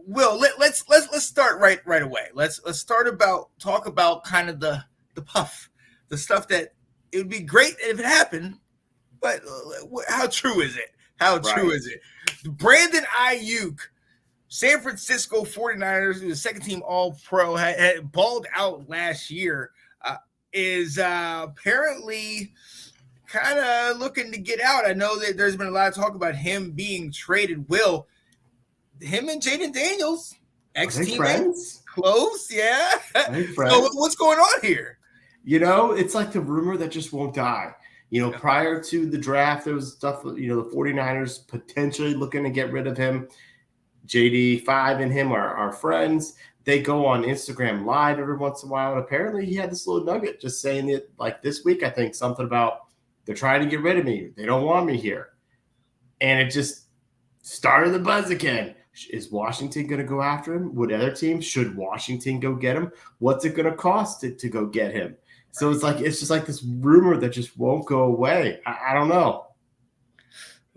Will, let's start right away. Let's talk about kind of the puff, the stuff that it would be great if it happened, but how true is it? How true is it? Brandon Ayuk, San Francisco 49ers, who's a second team All-Pro, had balled out last year, is apparently kind of looking to get out. I know that there's been a lot of talk about him being traded. Will, him and Jaden Daniels, ex-teammates, close, yeah. So what's going on here? It's like the rumor that just won't die. Prior to the draft, there was stuff, the 49ers potentially looking to get rid of him. JD5 and him are friends. They go on Instagram Live every once in a while. And apparently he had this little nugget just saying it like this week, I think, something about they're trying to get rid of me. They don't want me here. And it just started the buzz again. Is Washington going to go after him? Would other teams? Should Washington go get him? What's it going to cost to go get him? So it's just like this rumor that just won't go away. I don't know.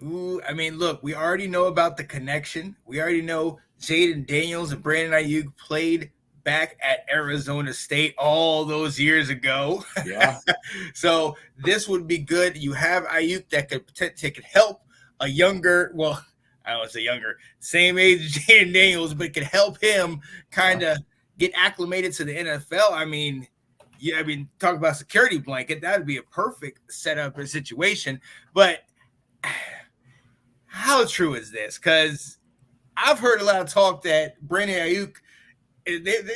Ooh, I mean, look, we already know about the connection. We already know Jaden Daniels and Brandon Ayuk played back at Arizona State all those years ago. Yeah. So this would be good. You have Ayuk that could help a younger, well, I don't want to say younger, same age as Jaden Daniels, but could help him kind of get acclimated to the NFL. Talk about security blanket. That would be a perfect setup and situation. But how true is this? Because I've heard a lot of talk that Brandon Ayuk,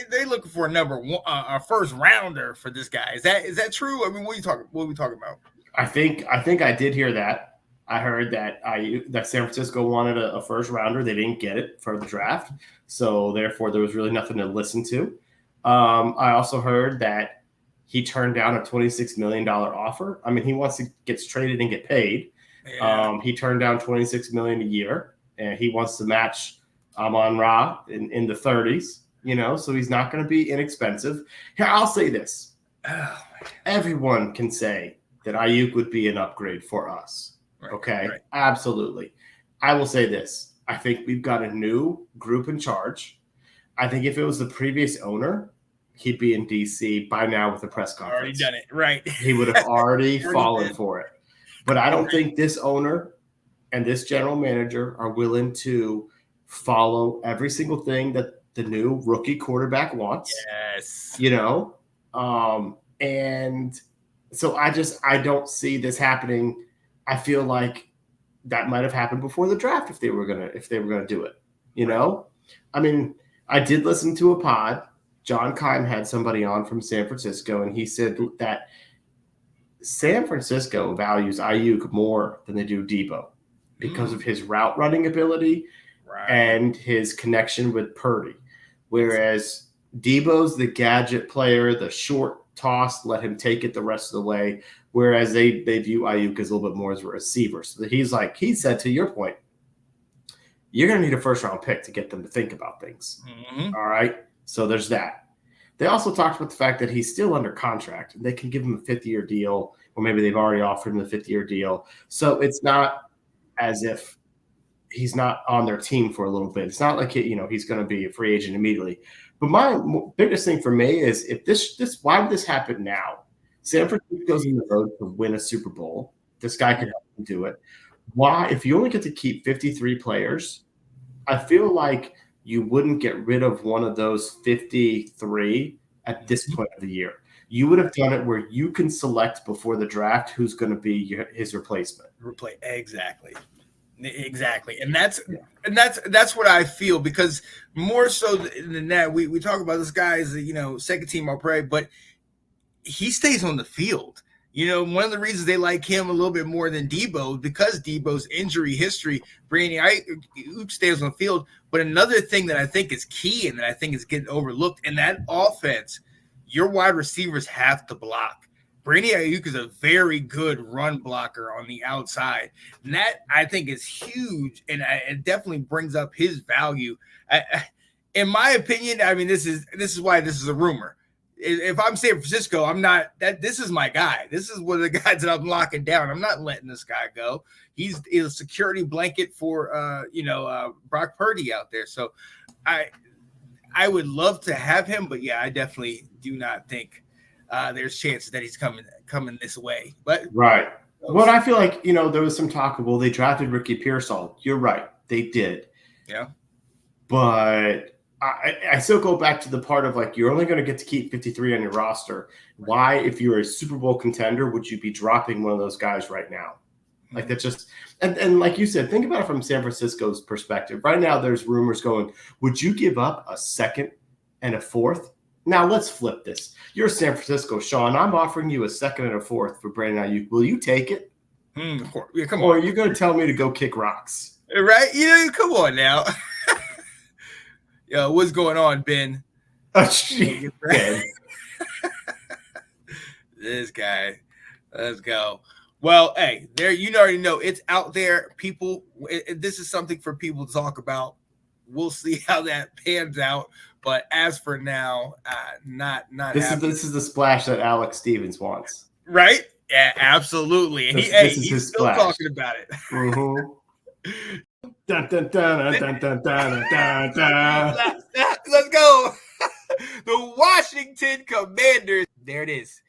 they're looking for a first rounder for this guy. Is that true? I mean, what are we talking about? I think I did hear that. I heard that San Francisco wanted a first rounder. They didn't get it for the draft, so therefore there was really nothing to listen to. I also heard that he turned down a $26 million offer. I mean, he wants to get traded and get paid. Yeah. He turned down $26 million a year, and he wants to match Amon-Ra in the 30s. So he's not going to be inexpensive. Here, I'll say this: everyone can say that Ayuk would be an upgrade for us. Right, okay, right. Absolutely. I will say this: I think we've got a new group in charge. I think if it was the previous owner, he'd be in DC by now with a press conference. Already done it, right? He would have already fallen for it. But I don't think this owner and this general manager are willing to follow every single thing that the new rookie quarterback wants. Yes. And so I don't see this happening. I feel like that might have happened before the draft if they were gonna do it. I mean, I did listen to a pod. John Keim had somebody on from San Francisco, and he said that San Francisco values Ayuk more than they do Debo because of his route running ability and his connection with Purdy. Whereas Debo's the gadget player, the short toss, let him take it the rest of the way. Whereas they view Ayuk as a little bit more as a receiver. So he said, to your point, you're going to need a first round pick to get them to think about things. Mm-hmm. All right. So there's that. They also talked about the fact that he's still under contract. They can give him a 5th-year deal, or maybe they've already offered him a 5th-year deal. So it's not as if he's not on their team for a little bit. It's not like he's going to be a free agent immediately. But my biggest thing for me is why would this happen now? San Francisco's in the road to win a Super Bowl. This guy can help them do it. Why? If you only get to keep 53 players, I feel like you wouldn't get rid of one of those 53 at this point of the year. You would have done it where you can select before the draft who's going to be his replacement. Exactly. And that's what I feel, because more so than that, we talk about this guy as second team All-Pro, but he stays on the field. One of the reasons they like him a little bit more than Debo, because Debo's injury history, Brandon Ayuk stays on the field. But another thing that I think is key and that I think is getting overlooked in that offense, your wide receivers have to block. Brandon Ayuk is a very good run blocker on the outside. And that, I think, is huge, and it definitely brings up his value. In my opinion, I mean, this is why this is a rumor. if I'm San Francisco, I'm not that. This is my guy. This is one of the guys that I'm locking down. I'm not letting this guy go. He's a security blanket for Brock Purdy out there. So I would love to have him, but yeah, I definitely do not think there's chances that he's coming this way. But right. Well, I feel like there was some talk of they drafted Ricky Pearsall. You're right, they did. Yeah, but I still go back to the part of you're only going to get to keep 53 on your roster. Why, if you're a Super Bowl contender, would you be dropping one of those guys right now? Like that's just and like you said, think about it from San Francisco's perspective. Right now, there's rumors going, would you give up a second and a fourth? Now let's flip this. You're San Francisco, Sean. I'm offering you a second and a fourth for Brandon Ayuk. Will you take it? Yeah, come on. Or are you going to tell me to go kick rocks? Right? Come on now. Yo, what's going on, Ben? Oh, shit. This guy. Let's go. Well, hey, there you already know it's out there. People, this is something for people to talk about. We'll see how that pans out. But as for now, not this is the splash that Alex Stevens wants. Right? Yeah, absolutely. And he's still splash. talking about it. Mm-hmm. Dun, dun, dun, dun, dun, dun, dun, dun. Let's go. The Washington Commanders. There it is.